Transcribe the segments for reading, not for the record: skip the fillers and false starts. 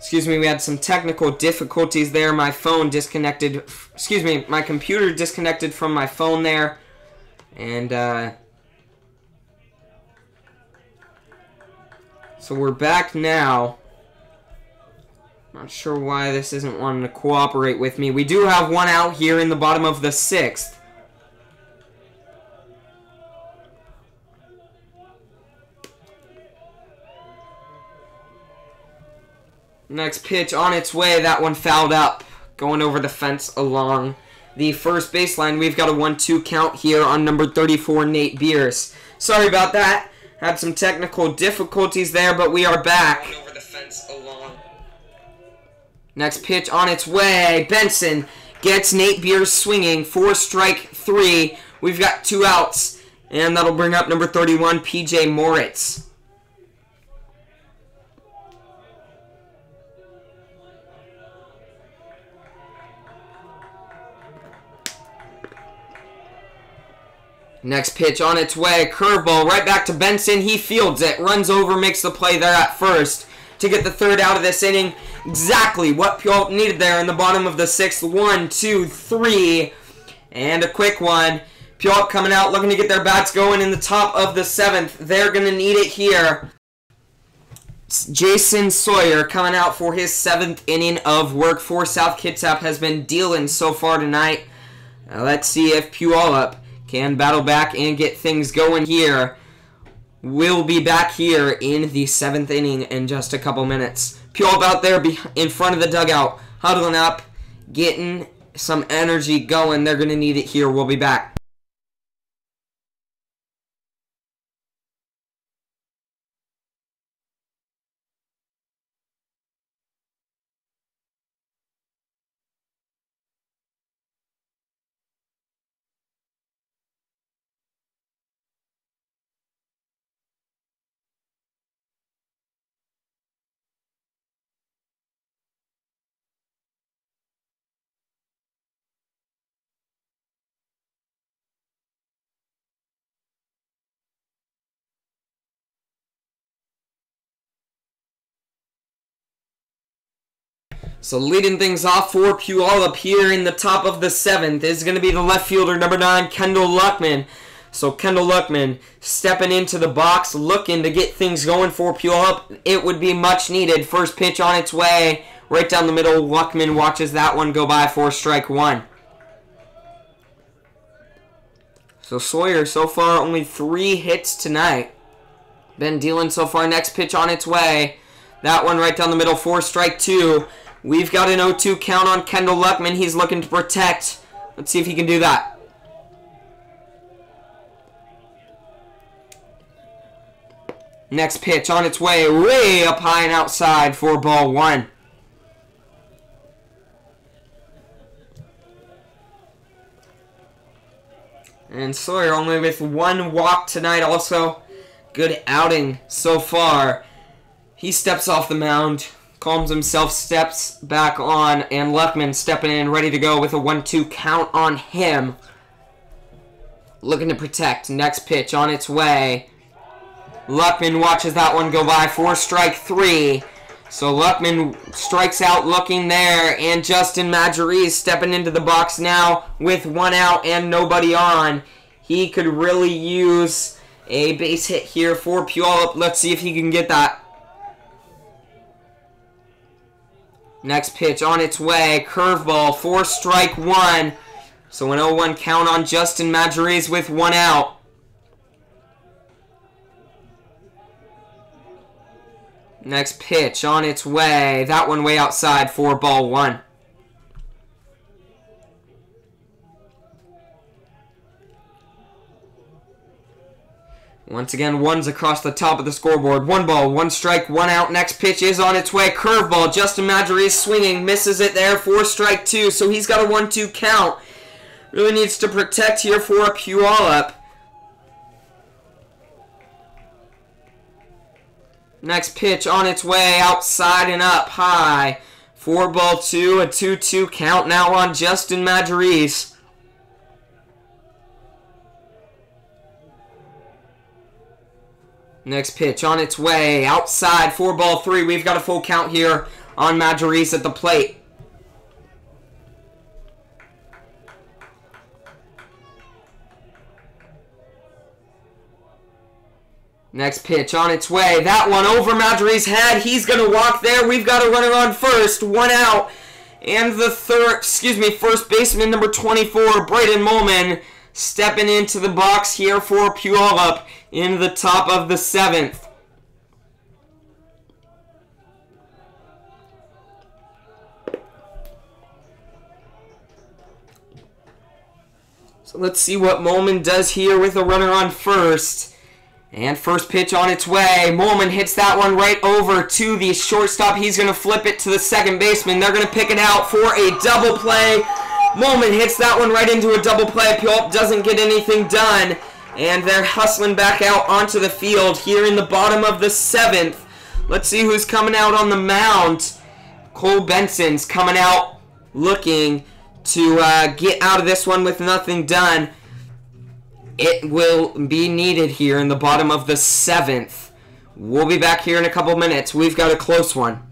Excuse me, we had some technical difficulties there. My phone disconnected. Excuse me, my computer disconnected from my phone there. And, so we're back now. Not sure why this isn't wanting to cooperate with me. We do have one out here in the bottom of the 6th. Next pitch on its way. That one fouled up. Going over the fence along the first baseline. We've got a 1-2 count here on number 34, Nate Beers. Sorry about that. Had some technical difficulties there, but we are back. Going over the fence along. Next pitch on its way. Benson gets Nate Beers swinging for strike 3. We've got 2 outs, and that'll bring up number 31, PJ Moritz. Next pitch on its way. Curveball right back to Benson. He fields it. Runs over, makes the play there at first to get the 3rd out of this inning. Exactly what Puyallup needed there in the bottom of the 6th. 1, 2, 3. And a quick one. Puyallup coming out looking to get their bats going in the top of the 7th. They're going to need it here. Jason Sawyer coming out for his 7th inning of work for South Kitsap has been dealing so far tonight. Let's see if Puyallup can battle back and get things going here. We'll be back here in the 7th inning in just a couple minutes. Puyallup out there in front of the dugout, huddling up, getting some energy going. They're going to need it here. We'll be back. So leading things off for Puyallup here in the top of the 7th is going to be the left fielder, number 9, Kendall Luckman. So Kendall Luckman stepping into the box, looking to get things going for Puyallup. It would be much needed. First pitch on its way, right down the middle. Luckman watches that one go by for strike 1. So Sawyer, so far, only 3 hits tonight. Been dealing so far. Next pitch on its way. That one right down the middle for strike 2. We've got an 0-2 count on Kendall Luckman. He's looking to protect. Let's see if he can do that. Next pitch on its way, way up high and outside for ball 1. And Sawyer only with 1 walk tonight also. Good outing so far. He steps off the mound, calms himself, steps back on, and Luckman stepping in, ready to go with a 1-2 count on him. Looking to protect. Next pitch on its way. Luckman watches that one go by for strike 3. So Luckman strikes out looking there, and Justin Majoriz stepping into the box now with 1 out and nobody on. He could really use a base hit here for Puyallup. Let's see if he can get that. Next pitch on its way. Curveball for strike 1. So an 0-1 count on Justin Majoriz with 1 out. Next pitch on its way. That one way outside for ball 1. Once again, 1's across the top of the scoreboard. 1 ball, 1 strike, 1 out. Next pitch is on its way. Curveball. Justin Majoriz swinging. Misses it there for strike 2. So he's got a 1-2 count. Really needs to protect here for Puyallup. Next pitch on its way. Outside and up high. 4 ball 2. A 2-2 count now on Justin Majoriz. Next pitch on its way, outside, 4 ball 3. We've got a full count here on Majerus at the plate. Next pitch on its way. That one over Majerus' head. He's going to walk there. We've got a runner on first. 1 out. And the first baseman, number 24, Braden Molman, stepping into the box here for Puyallup in the top of the 7th. So let's see what Molman does here with a runner on first. And first pitch on its way. Molman hits that one right over to the shortstop. He's going to flip it to the second baseman. They're going to pick it out for a double play. Molman hits that one right into a double play. Puyallup doesn't get anything done. And they're hustling back out onto the field here in the bottom of the 7th. Let's see who's coming out on the mound. Cole Benson's coming out looking to get out of this one with nothing done. It will be needed here in the bottom of the 7th. We'll be back here in a couple minutes. We've got a close one.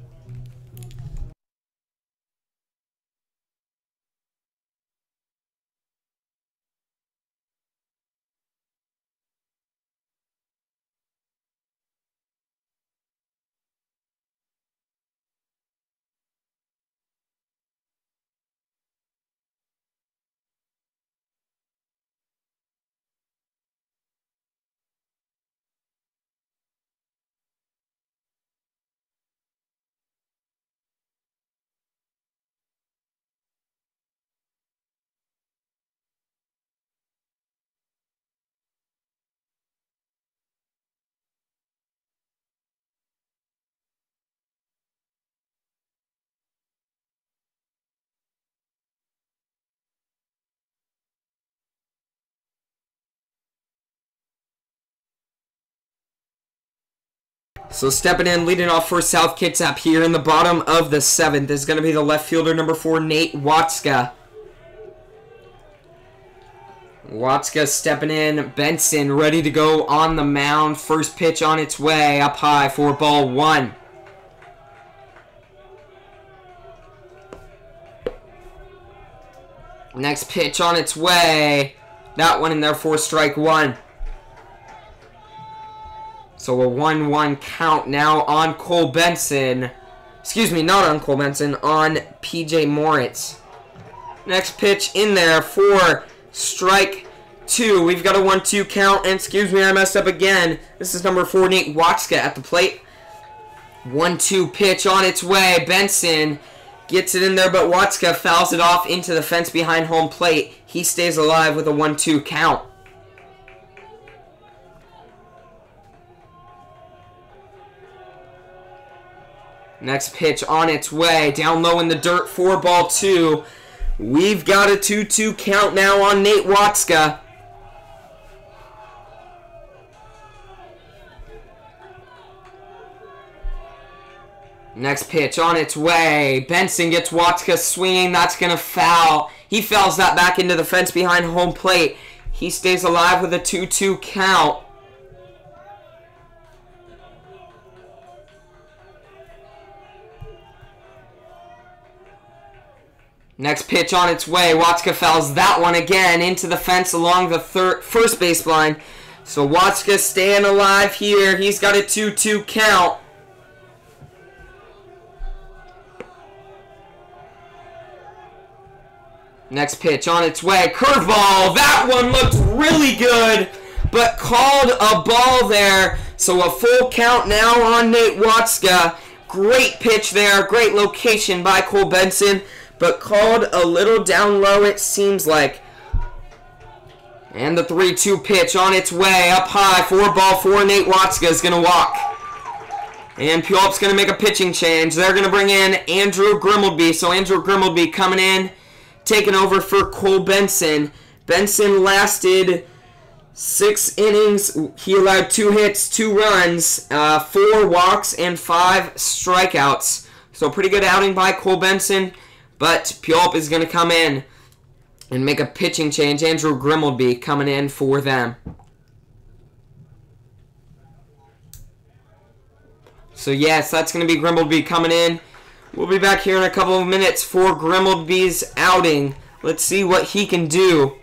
So stepping in, leading off for South Kitsap here in the bottom of the 7th is going to be the left fielder, number 4, Nate Watska. Watska stepping in. Benson ready to go on the mound. First pitch on its way, up high for ball 1. Next pitch on its way. That one in there for strike 1. So a 1-1 count now on Cole Benson. Excuse me, not on Cole Benson, on PJ Moritz. Next pitch in there for strike 2. We've got a 1-2 count, and excuse me, I messed up again. This is number 4, Nate Watska at the plate. 1-2 pitch on its way. Benson gets it in there, but Watska fouls it off into the fence behind home plate. He stays alive with a 1-2 count. Next pitch on its way. Down low in the dirt for ball 2. We've got a 2-2 count now on Nate Watska. Next pitch on its way. Benson gets Watska swinging. That's going to foul. He fouls that back into the fence behind home plate. He stays alive with a 2-2 count. Next pitch on its way. Watska fouls that one again into the fence along the first base line. So Watska staying alive here. He's got a 2-2 count. Next pitch on its way. Curveball. That one looked really good, but called a ball there. So a full count now on Nate Watska. Great pitch there. Great location by Cole Benson, but called a little down low, it seems like. And the 3-2 pitch on its way, up high, for ball 4. Nate Watska is going to walk. And Puyallup's going to make a pitching change. They're going to bring in Andrew Grimmelby. So Andrew Grimmelby coming in, taking over for Cole Benson. Benson lasted 6 innings. He allowed 2 hits, 2 runs, 4 walks, and 5 strikeouts. So pretty good outing by Cole Benson. But Puyallup is going to come in and make a pitching change. Andrew Grimmelby coming in for them. So yes, that's going to be Grimmelby coming in We'll be back here in a couple of minutes for Grimmelby's outing. Let's see what he can do.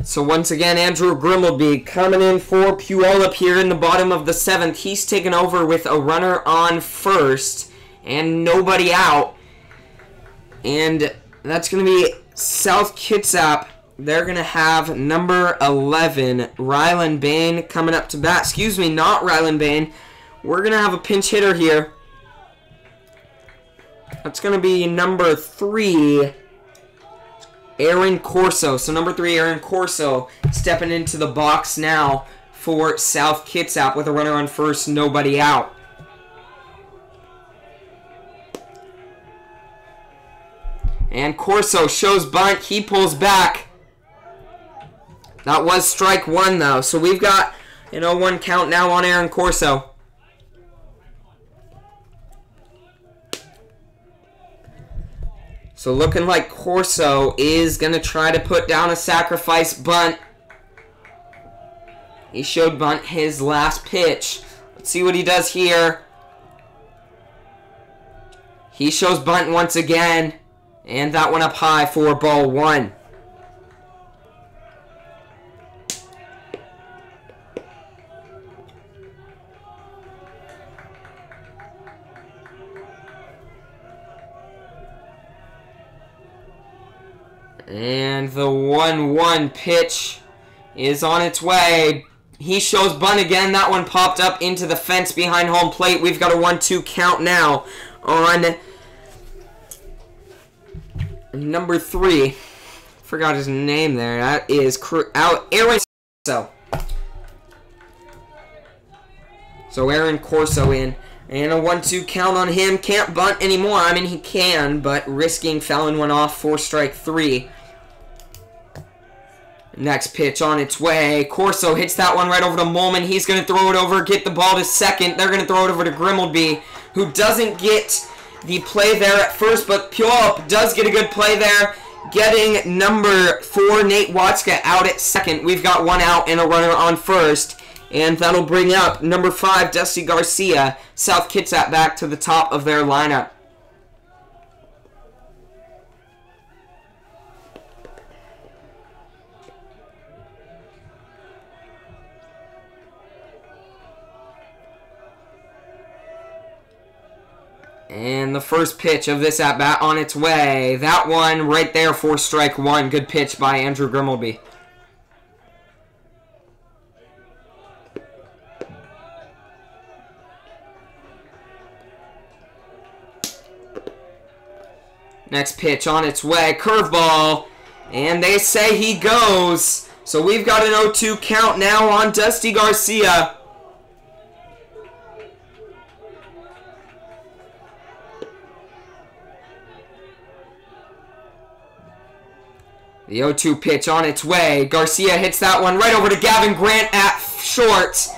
So once again, Andrew Grimmelby coming in for Puyallup here in the bottom of the 7th. He's taken over with a runner on first and nobody out. And that's going to be South Kitsap. They're going to have number 11, Rylan Bain, coming up to bat. Excuse me, not Rylan Bain. We're going to have a pinch hitter here. That's going to be number 3, Aaron Corso. So number 3, Aaron Corso, stepping into the box now for South Kitsap with a runner on first, nobody out. And Corso shows bunt. He pulls back. That was strike 1 though. So we've got an 0-1 count now on Aaron Corso. So looking like Corso is going to try to put down a sacrifice bunt. He showed bunt his last pitch. Let's see what he does here. He shows bunt once again. And that one up high for ball 1. And the 1-1 pitch is on its way. He shows bunt again. That one popped up into the fence behind home plate. We've got a 1-2 count now on number 3. Forgot his name there. That is Aaron Corso. So Aaron Corso in. And a 1-2 count on him. Can't bunt anymore. I mean, he can, but risking fouling one off for strike 3. Next pitch on its way. Corso hits that one right over to Molman. He's going to throw it over, get the ball to second. They're going to throw it over to Grimmelby, who doesn't get the play there at first, but Puyallup does get a good play there, getting number 4, Nate Watska, out at second. We've got 1 out and a runner on first, and that'll bring up number 5, Dusty Garcia, South Kitsap, back to the top of their lineup. And the first pitch of this at-bat on its way. That one right there for strike 1. Good pitch by Andrew Grimmelby. Next pitch on its way. Curveball. And they say he goes. So we've got an 0-2 count now on Dusty Garcia. The 0-2 pitch on its way. Garcia hits that one right over to Gavin Grant at short.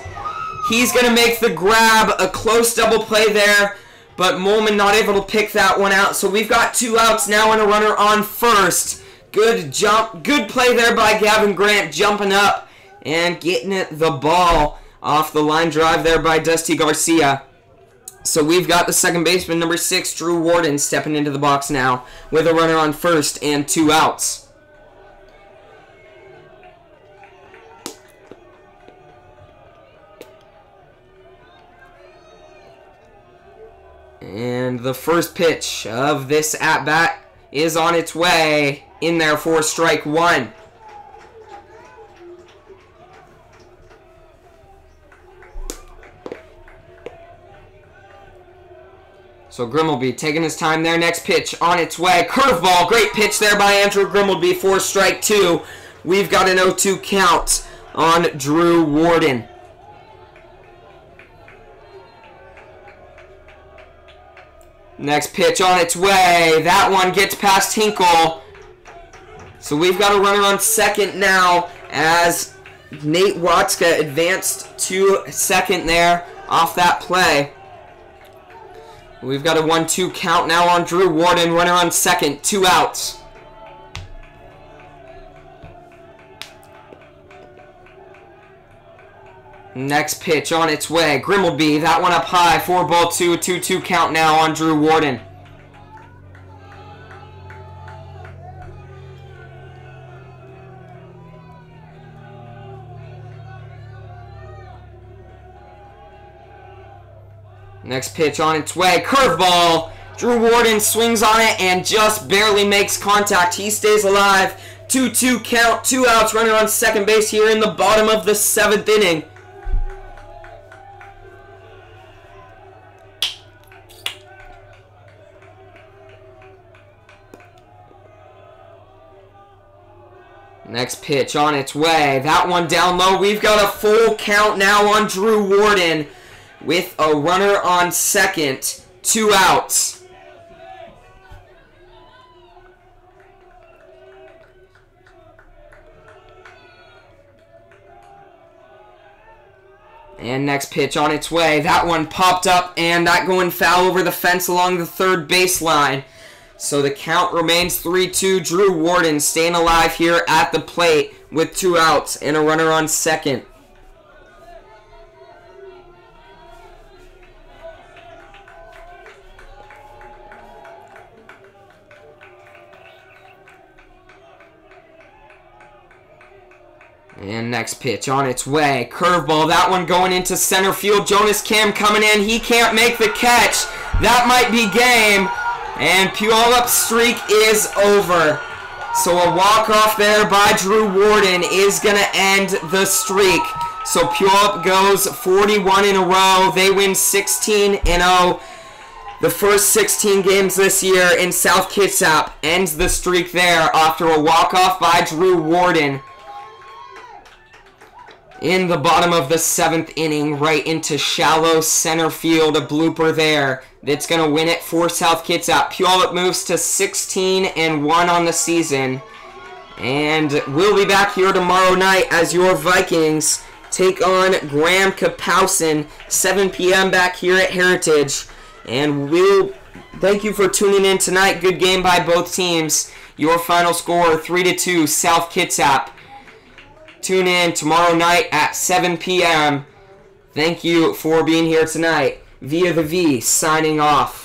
He's going to make the grab. A close double play there, but Molman not able to pick that one out. So we've got 2 outs now and a runner on first. Good jump. Good play there by Gavin Grant, jumping up and getting the ball off the line drive there by Dusty Garcia. So we've got the second baseman, number 6, Drew Warden, stepping into the box now with a runner on first and 2 outs. And the first pitch of this at-bat is on its way in there for strike 1. So Grimmelby taking his time there. Next pitch on its way. Curveball. Great pitch there by Andrew Grimmelby for strike 2. We've got an 0-2 count on Drew Warden. Next pitch on its way. That one gets past Hinkle. So we've got a runner on second now as Nate Watzka advanced to second there off that play. We've got a 1-2 count now on Drew Warden. Runner on second. 2 outs. Next pitch on its way. Grimmelby, that one up high. 4-2, 2-2 count now on Drew Warden. Next pitch on its way. Curveball. Drew Warden swings on it and just barely makes contact. He stays alive. 2-2 count. 2 outs. Runner on second base here in the bottom of the 7th inning. Next pitch on its way. That one down low. We've got a full count now on Drew Warden with a runner on second. 2 outs. And next pitch on its way. That one popped up and that going foul over the fence along the third baseline. So the count remains 3-2. Drew Warden staying alive here at the plate with 2 outs and a runner on second. And next pitch on its way. Curveball. That one going into center field. Jonas Kim coming in. He can't make the catch. That might be game. And Puyallup's streak is over. So a walk-off there by Drew Warden is going to end the streak. So Puyallup goes 41 in a row. They win 16-0. The first 16 games this year in South Kitsap ends the streak there after a walk-off by Drew Warden in the bottom of the 7th inning, right into shallow center field. A blooper there that's going to win it for South Kitsap. Puyallup moves to 16-1 on the season. And we'll be back here tomorrow night as your Vikings take on Graham Kapowsin, 7 p.m. back here at Heritage. And we'll thank you for tuning in tonight. Good game by both teams. Your final score, 3-2, South Kitsap. Tune in tomorrow night at 7 p.m. Thank you for being here tonight. Via the V, signing off.